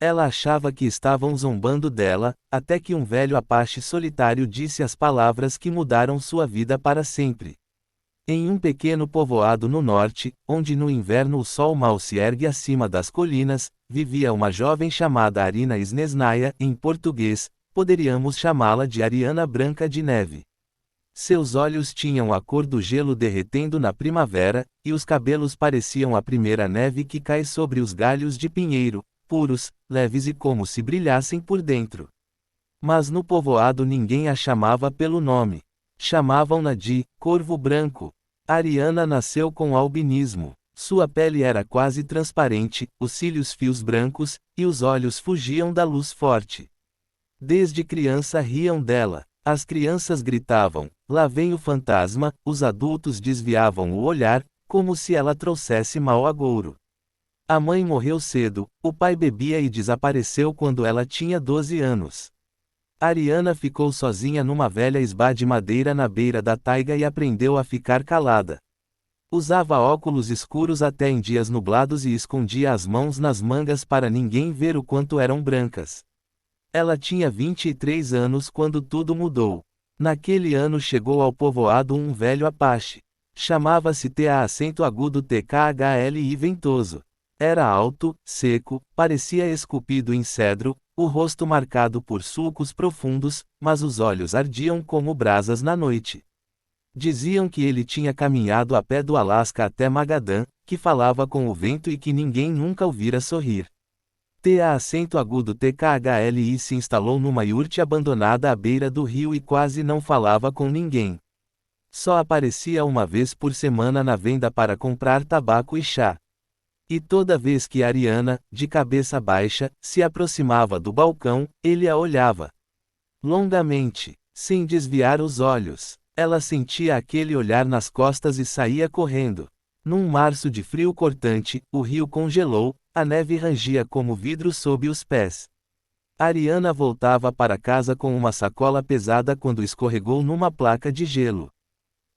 Ela achava que estavam zombando dela, até que um velho Apache solitário disse as palavras que mudaram sua vida para sempre. Em um pequeno povoado no norte, onde no inverno o sol mal se ergue acima das colinas, vivia uma jovem chamada Arina Snesnaya, em português, poderíamos chamá-la de Ariana Branca de Neve. Seus olhos tinham a cor do gelo derretendo na primavera, e os cabelos pareciam a primeira neve que cai sobre os galhos de pinheiro, puros, leves e como se brilhassem por dentro. Mas no povoado ninguém a chamava pelo nome. Chamavam-na de Corvo Branco. Ariana nasceu com albinismo. Sua pele era quase transparente, os cílios fios brancos, e os olhos fugiam da luz forte. Desde criança riam dela. As crianças gritavam, lá vem o fantasma, os adultos desviavam o olhar, como se ela trouxesse mau agouro. A mãe morreu cedo, o pai bebia e desapareceu quando ela tinha 12 anos. Ariana ficou sozinha numa velha esbá de madeira na beira da taiga e aprendeu a ficar calada. Usava óculos escuros até em dias nublados e escondia as mãos nas mangas para ninguém ver o quanto eram brancas. Ela tinha 23 anos quando tudo mudou. Naquele ano chegou ao povoado um velho Apache. Chamava-se TKHLI Ventoso. Era alto, seco, parecia esculpido em cedro, o rosto marcado por sulcos profundos, mas os olhos ardiam como brasas na noite. Diziam que ele tinha caminhado a pé do Alasca até Magadã, que falava com o vento e que ninguém nunca o vira sorrir. TKHLI se instalou numa iurte abandonada à beira do rio e quase não falava com ninguém. Só aparecia uma vez por semana na venda para comprar tabaco e chá. E toda vez que Ariana, de cabeça baixa, se aproximava do balcão, ele a olhava longamente, sem desviar os olhos. Ela sentia aquele olhar nas costas e saía correndo. Num março de frio cortante, o rio congelou, a neve rangia como vidro sob os pés. Ariana voltava para casa com uma sacola pesada quando escorregou numa placa de gelo.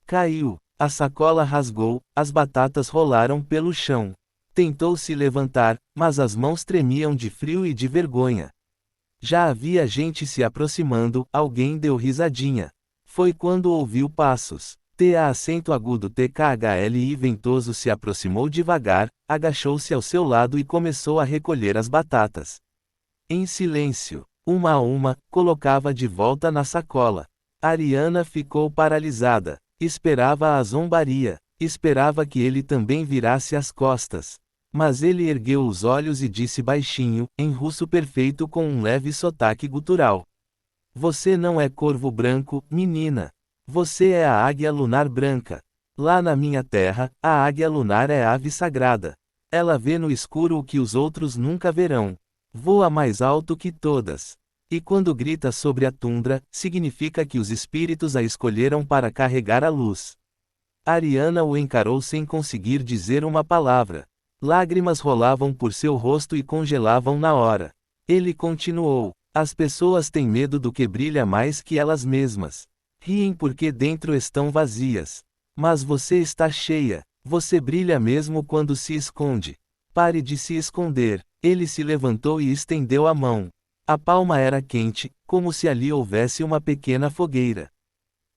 Caiu, a sacola rasgou, as batatas rolaram pelo chão. Tentou se levantar, mas as mãos tremiam de frio e de vergonha. Já havia gente se aproximando, alguém deu risadinha. Foi quando ouviu passos. TKHLI Ventoso se aproximou devagar, agachou-se ao seu lado e começou a recolher as batatas. Em silêncio, uma a uma, colocava de volta na sacola. Ariana ficou paralisada. Esperava a zombaria. Esperava que ele também virasse as costas. Mas ele ergueu os olhos e disse baixinho, em russo perfeito com um leve sotaque gutural: Você não é corvo branco, menina. Você é a águia lunar branca. Lá na minha terra, a águia lunar é ave sagrada. Ela vê no escuro o que os outros nunca verão. Voa mais alto que todas. E quando grita sobre a tundra, significa que os espíritos a escolheram para carregar a luz. Ariana o encarou sem conseguir dizer uma palavra. Lágrimas rolavam por seu rosto e congelavam na hora. Ele continuou: As pessoas têm medo do que brilha mais que elas mesmas. Riem porque dentro estão vazias. Mas você está cheia. Você brilha mesmo quando se esconde. Pare de se esconder. Ele se levantou e estendeu a mão. A palma era quente, como se ali houvesse uma pequena fogueira.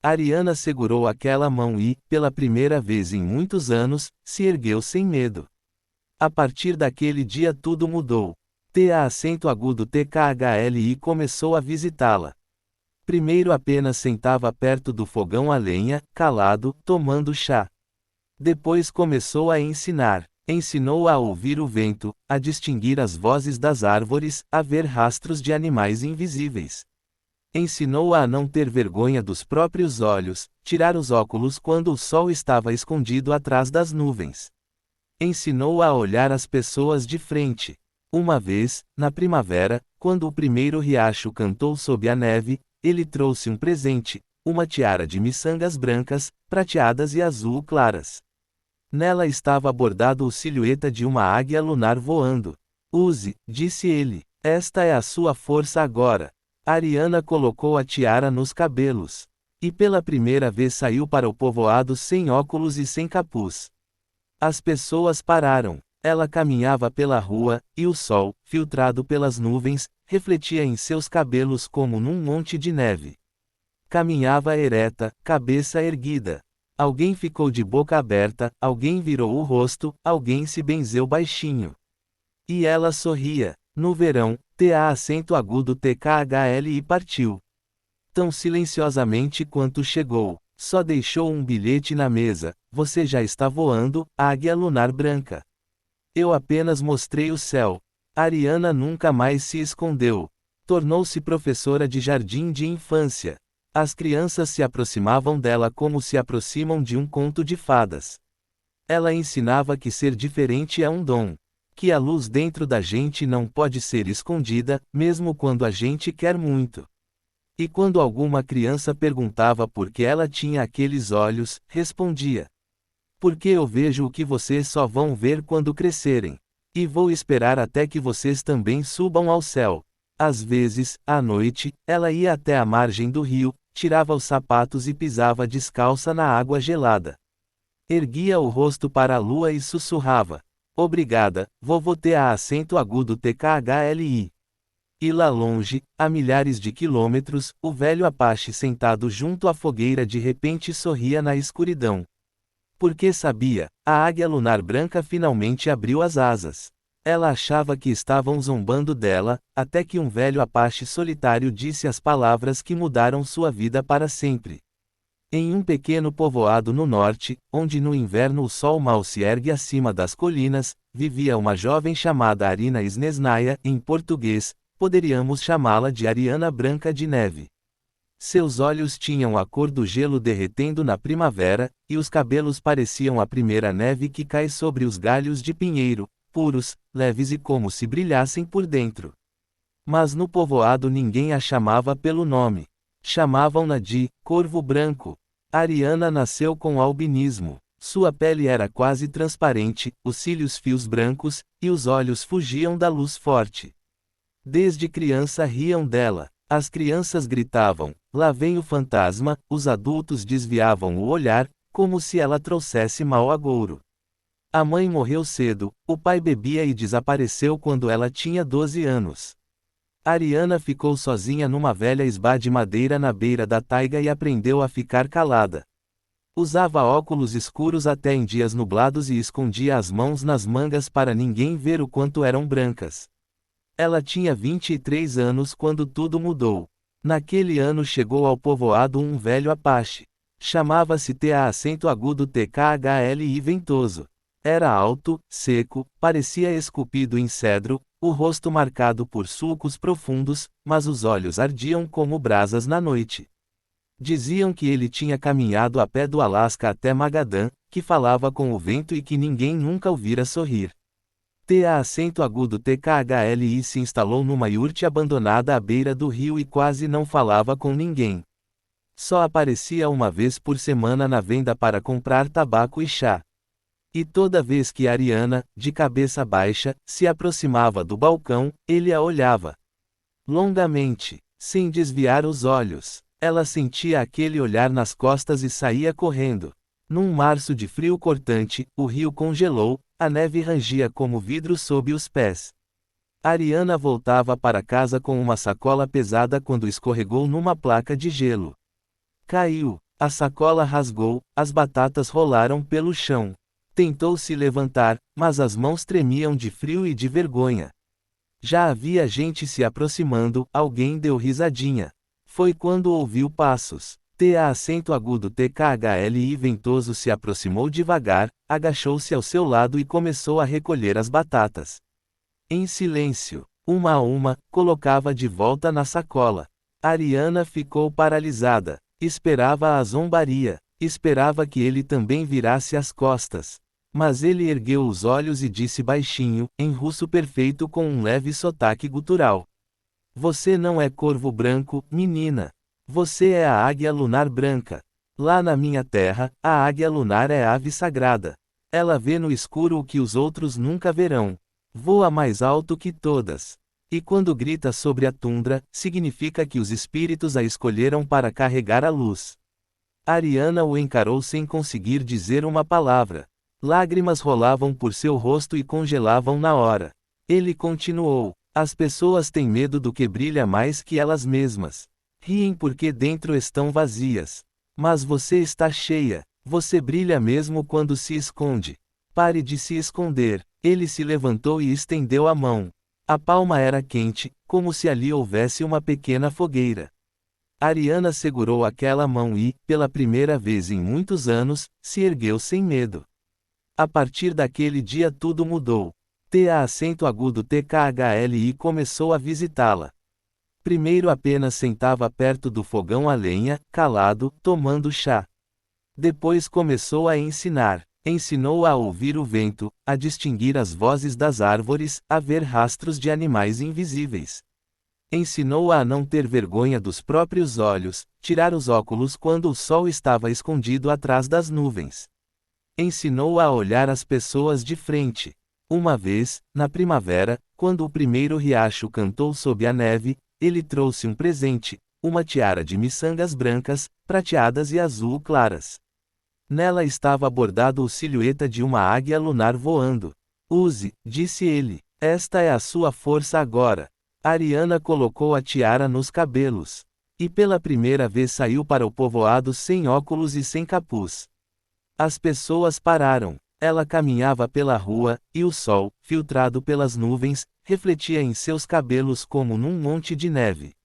Ariana segurou aquela mão e, pela primeira vez em muitos anos, se ergueu sem medo. A partir daquele dia tudo mudou. TKHLI começou a visitá-la. Primeiro apenas sentava perto do fogão a lenha, calado, tomando chá. Depois começou a ensinar. Ensinou-a a ouvir o vento, a distinguir as vozes das árvores, a ver rastros de animais invisíveis. Ensinou-a a não ter vergonha dos próprios olhos, tirar os óculos quando o sol estava escondido atrás das nuvens. Ensinou-a a olhar as pessoas de frente. Uma vez, na primavera, quando o primeiro riacho cantou sob a neve, ele trouxe um presente, uma tiara de miçangas brancas, prateadas e azul claras. Nela estava bordado o silhueta de uma águia lunar voando. Use, disse ele. Esta é a sua força agora. Ariana colocou a tiara nos cabelos. E pela primeira vez saiu para o povoado sem óculos e sem capuz. As pessoas pararam. Ela caminhava pela rua, e o sol, filtrado pelas nuvens, refletia em seus cabelos como num monte de neve. Caminhava ereta, cabeça erguida. Alguém ficou de boca aberta, alguém virou o rosto, alguém se benzeu baixinho. E ela sorria. No verão, acento agudo TKHL e partiu. Tão silenciosamente quanto chegou. Só deixou um bilhete na mesa. Você já está voando, águia lunar branca. Eu apenas mostrei o céu. Ariana nunca mais se escondeu. Tornou-se professora de jardim de infância. As crianças se aproximavam dela como se aproximam de um conto de fadas. Ela ensinava que ser diferente é um dom. Que a luz dentro da gente não pode ser escondida, mesmo quando a gente quer muito. E quando alguma criança perguntava por que ela tinha aqueles olhos, respondia: porque eu vejo o que vocês só vão ver quando crescerem. E vou esperar até que vocês também subam ao céu. Às vezes, à noite, ela ia até a margem do rio, tirava os sapatos e pisava descalça na água gelada. Erguia o rosto para a lua e sussurrava: obrigada, vovô acento agudo TKHLI. E lá longe, a milhares de quilômetros, o velho Apache sentado junto à fogueira de repente sorria na escuridão. Porque sabia, a águia lunar branca finalmente abriu as asas. Ela achava que estavam zombando dela, até que um velho Apache solitário disse as palavras que mudaram sua vida para sempre. Em um pequeno povoado no norte, onde no inverno o sol mal se ergue acima das colinas, vivia uma jovem chamada Arina Snesnaya, em português, poderíamos chamá-la de Ariana Branca de Neve. Seus olhos tinham a cor do gelo derretendo na primavera, e os cabelos pareciam a primeira neve que cai sobre os galhos de pinheiro, puros, leves e como se brilhassem por dentro. Mas no povoado ninguém a chamava pelo nome. Chamavam-na de Corvo Branco. Ariana nasceu com albinismo. Sua pele era quase transparente, os cílios fios brancos, e os olhos fugiam da luz forte. Desde criança riam dela. As crianças gritavam: lá vem o fantasma, os adultos desviavam o olhar, como se ela trouxesse mau agouro. A mãe morreu cedo, o pai bebia e desapareceu quando ela tinha 12 anos. Ariana ficou sozinha numa velha esbá de madeira na beira da taiga e aprendeu a ficar calada. Usava óculos escuros até em dias nublados e escondia as mãos nas mangas para ninguém ver o quanto eram brancas. Ela tinha 23 anos quando tudo mudou. Naquele ano chegou ao povoado um velho Apache. Chamava-se acento agudo TKHLI ventoso. Era alto, seco, parecia esculpido em cedro, o rosto marcado por sulcos profundos, mas os olhos ardiam como brasas na noite. Diziam que ele tinha caminhado a pé do Alasca até Magadã, que falava com o vento e que ninguém nunca o vira sorrir. Acento agudo TKHLI se instalou numa iurte abandonada à beira do rio e quase não falava com ninguém. Só aparecia uma vez por semana na venda para comprar tabaco e chá. E toda vez que Ariana, de cabeça baixa, se aproximava do balcão, ele a olhava longamente, sem desviar os olhos. Ela sentia aquele olhar nas costas e saía correndo. Num março de frio cortante, o rio congelou, a neve rangia como vidro sob os pés. Ariana voltava para casa com uma sacola pesada quando escorregou numa placa de gelo. Caiu, a sacola rasgou, as batatas rolaram pelo chão. Tentou se levantar, mas as mãos tremiam de frio e de vergonha. Já havia gente se aproximando, alguém deu risadinha. Foi quando ouviu passos. Acento agudo TKHLI ventoso se aproximou devagar, agachou-se ao seu lado e começou a recolher as batatas. Em silêncio, uma a uma, colocava de volta na sacola. Ariana ficou paralisada. Esperava a zombaria. Esperava que ele também virasse as costas. Mas ele ergueu os olhos e disse baixinho, em russo perfeito com um leve sotaque gutural: você não é corvo branco, menina. Você é a águia lunar branca. Lá na minha terra, a águia lunar é ave sagrada. Ela vê no escuro o que os outros nunca verão. Voa mais alto que todas. E quando grita sobre a tundra, significa que os espíritos a escolheram para carregar a luz. Ariana o encarou sem conseguir dizer uma palavra. Lágrimas rolavam por seu rosto e congelavam na hora. Ele continuou: as pessoas têm medo do que brilha mais que elas mesmas. Riem porque dentro estão vazias. Mas você está cheia. Você brilha mesmo quando se esconde. Pare de se esconder. Ele se levantou e estendeu a mão. A palma era quente, como se ali houvesse uma pequena fogueira. Ariana segurou aquela mão e, pela primeira vez em muitos anos, se ergueu sem medo. A partir daquele dia tudo mudou. TKHLI começou a visitá-la. Primeiro apenas sentava perto do fogão a lenha, calado, tomando chá. Depois começou a ensinar. Ensinou-a a ouvir o vento, a distinguir as vozes das árvores, a ver rastros de animais invisíveis. Ensinou-a a não ter vergonha dos próprios olhos, tirar os óculos quando o sol estava escondido atrás das nuvens. Ensinou-a a olhar as pessoas de frente. Uma vez, na primavera, quando o primeiro riacho cantou sob a neve, ele trouxe um presente, uma tiara de miçangas brancas, prateadas e azul claras. Nela estava bordado o silhueta de uma águia lunar voando. Use, disse ele. Esta é a sua força agora. Ariana colocou a tiara nos cabelos. E pela primeira vez saiu para o povoado sem óculos e sem capuz. As pessoas pararam. Ela caminhava pela rua, e o sol, filtrado pelas nuvens, refletia em seus cabelos como num monte de neve.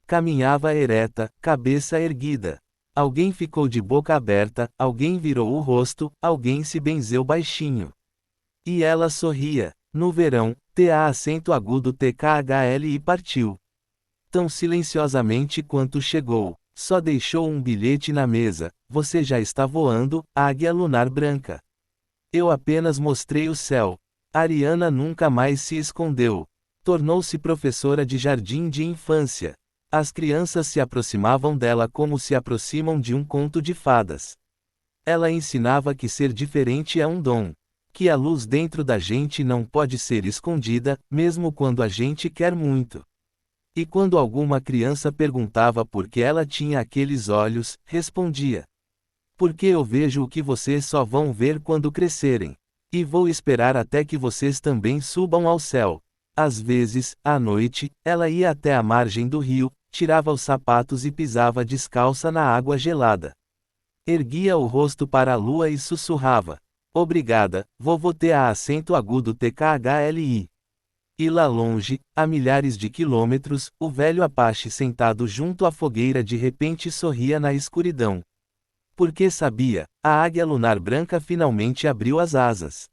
Caminhava ereta, cabeça erguida. Alguém ficou de boca aberta, alguém virou o rosto, alguém se benzeu baixinho. E ela sorria. No verão, TKHLI partiu. Tão silenciosamente quanto chegou. Só deixou um bilhete na mesa: você já está voando, águia lunar branca. Eu apenas mostrei o céu. Ariana nunca mais se escondeu. Tornou-se professora de jardim de infância. As crianças se aproximavam dela como se aproximam de um conto de fadas. Ela ensinava que ser diferente é um dom. Que a luz dentro da gente não pode ser escondida, mesmo quando a gente quer muito. E quando alguma criança perguntava por que ela tinha aqueles olhos, respondia: porque eu vejo o que vocês só vão ver quando crescerem. E vou esperar até que vocês também subam ao céu. Às vezes, à noite, ela ia até a margem do rio, tirava os sapatos e pisava descalça na água gelada. Erguia o rosto para a lua e sussurrava: obrigada, vovô TKHLI. E lá longe, a milhares de quilômetros, o velho Apache sentado junto à fogueira de repente sorria na escuridão. Porque sabia, a águia lunar branca finalmente abriu as asas.